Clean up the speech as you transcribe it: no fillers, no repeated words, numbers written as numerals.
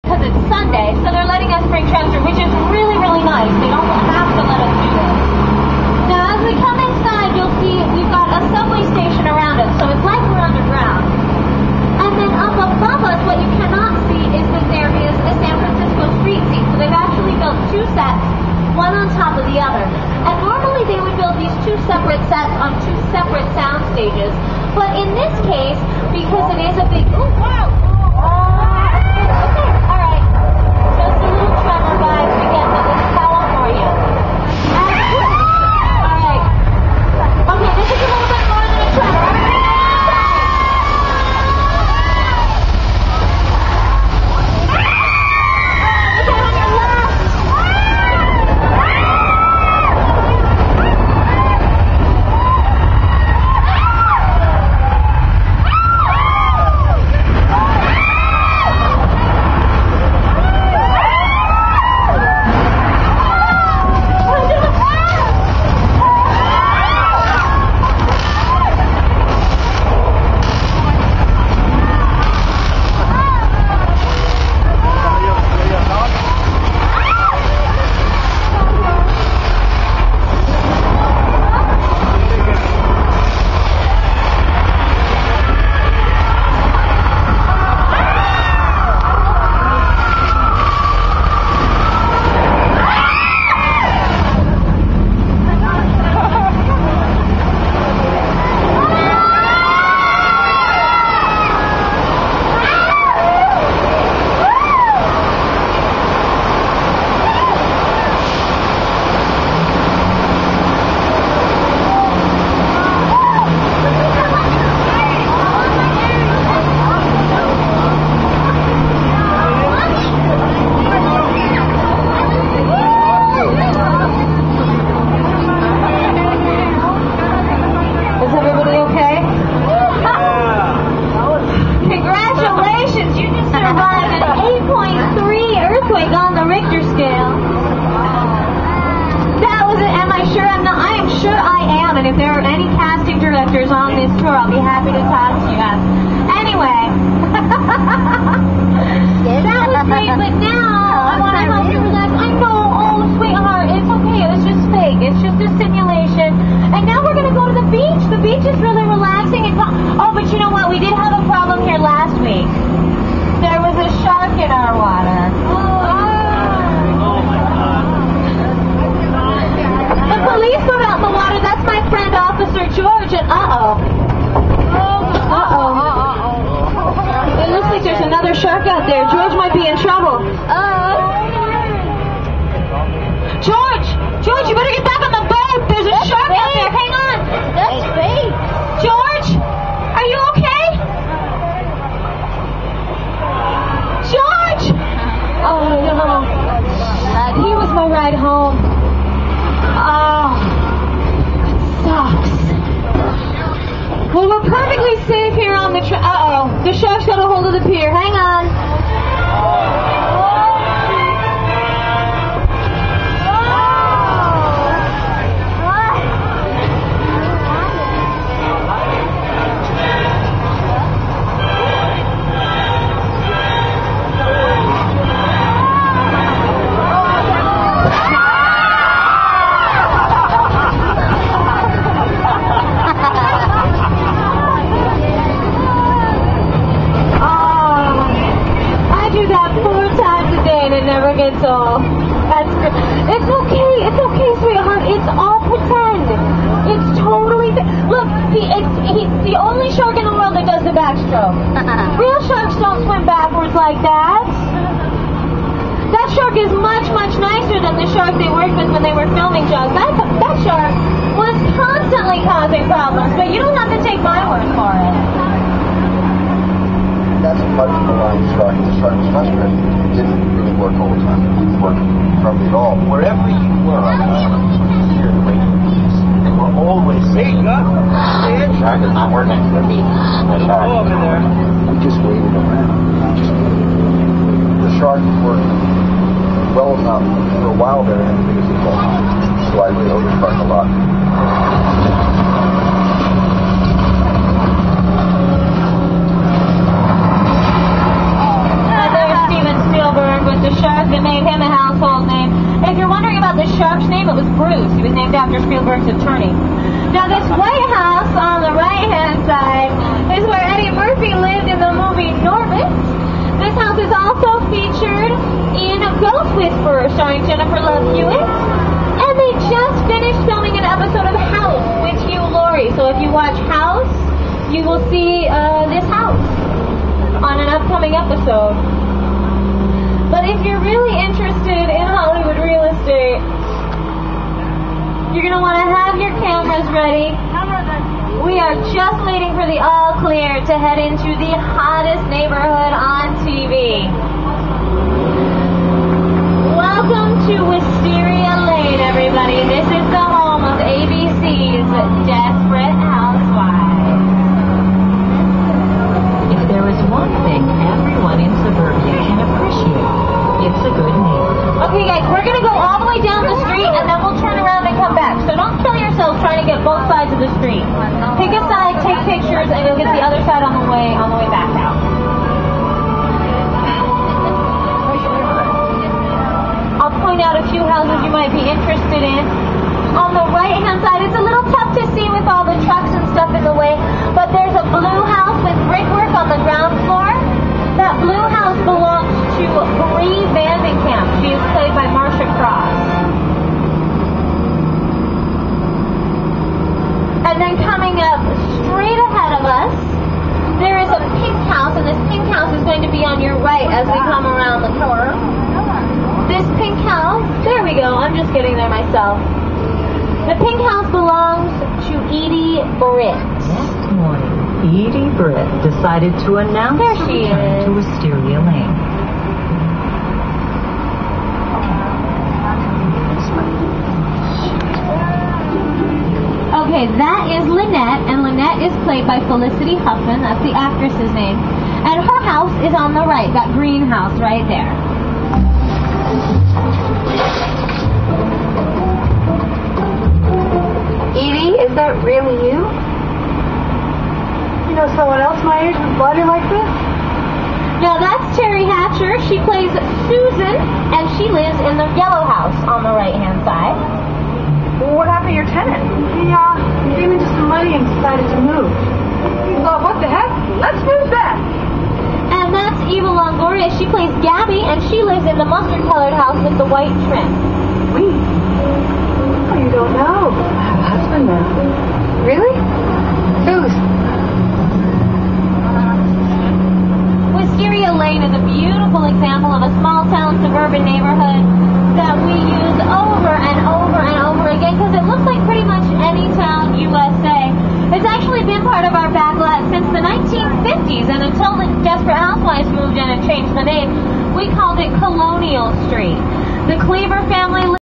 because it's Sunday, so they're letting us bring trucks through, which is really, really nice. They don't have to let us do this. Now, as we come inside, you'll see we've got a subway station around us, so it's like we're underground. And then up above us, what you cannot see is that there is a San Francisco street scene. So they've actually built two sets, one on top of the other. And normally they would build these two separate sets on two separate sound stages. But in this case, because it is a big... Ooh, wow! Okay, all right. Just a little tremor, guys. We get that. Let's follow for you. All right. Okay, this is a little bit more than a tremor. On this tour, I'll be happy to talk to you guys. Anyway, that was great, but now I want to help you relax. I know, oh sweetheart, it's okay, it was just fake, it's just a simulation. And now we're going to go to the beach. The beach is really relaxing and oh, but you know what, we did have a problem here last week. There was a shark in our water. Oh my God. The police were out in the water. That's my friend Officer George, and it looks like there's another shark out there. George might be in trouble. George, you better get back on the boat. There's a shark out there. Hang on. That's fake. George, are you okay? George! Oh, no. He was my ride home. Oh, it sucks. Well, we're perfectly safe here on the uh-oh. The shark's got a hold of the pier. Hang on. It's all. That's good. It's okay, sweetheart. It's all pretend. It's totally. Look, he's the only shark in the world that does the backstroke. Real sharks don't swim backwards like that. That shark is much, much nicer than the shark they worked with when they were filming Jaws. That shark was constantly causing problems, but you don't have to take my word for it. That's a part of the line shark. The shark was frustrated. It didn't really work all the time. It didn't work probably at all. Wherever you were on the island, here to wait for peace. They were always saying, the shark is not working for me. The shark over there. We just waited around. The shark worked well enough for a while there, and because it was slightly over the shark a lot. Spielberg Bruce. He was named after Spielberg's attorney. Now, this White House on the right-hand side is where Eddie Murphy lived in the movie Norbit. This house is also featured in Ghost Whisperer, starring Jennifer Love Hewitt. And they just finished filming an episode of House with Hugh Laurie. So if you watch House, you will see this house on an upcoming episode. But if you're really interested in Hollywood real estate, you're going to want to have your cameras ready. We are just waiting for the all clear to head into the hottest neighborhood on TV. Welcome to Wisteria Lane, everybody. This is the home of ABC's Desperate Housewives. If there is one thing everyone in suburbia can appreciate, it's a good neighborhood. Okay, guys, we're going to go all the way down the street, and then we'll turn around and come back. So don't kill yourselves trying to get both sides of the street. Pick a side, take pictures, and you'll get the other side on the way back out. I'll point out a few houses you might be interested in. On the right-hand side, it's a little tough to see with all the trucks and stuff in the way, but there's a blue house with brickwork on the ground floor. That blue house belongs to Bree Vandenkamp. She is played by Marcia Cross. And then coming up straight ahead of us, there is a pink house, and this pink house is going to be on your right as we come around the corner. This pink house, there we go, I'm just getting there myself. The pink house belongs to Edie Britt. Next morning, Edie Britt decided to announce There her she return is. to Wisteria Lane. Okay, that is Lynette, and Lynette is played by Felicity Huffman. That's the actress's name. And her house is on the right, that green house right there. Edie, is that really you? You know someone else my age with blunder like this? Now that's Terry Hatcher. She plays Susan, and she lives in the yellow house on the right-hand side. Well, what happened to your tenant? He gave me just some money and decided to move. He thought, what the heck? Let's move back. And that's Eva Longoria. She plays Gabby, and she lives in the mustard-colored house with the white trim. Sweet. Oh, you don't know. I have a husband now. Really? Whose? Wisteria Lane is a beautiful example of a small-town suburban neighborhood that we use over and over and over again because it looks like pretty much any town USA. It's actually been part of our backlot since the 1950s, and until the Desperate Housewives moved in and changed the name, we called it Colonial Street. The Cleaver family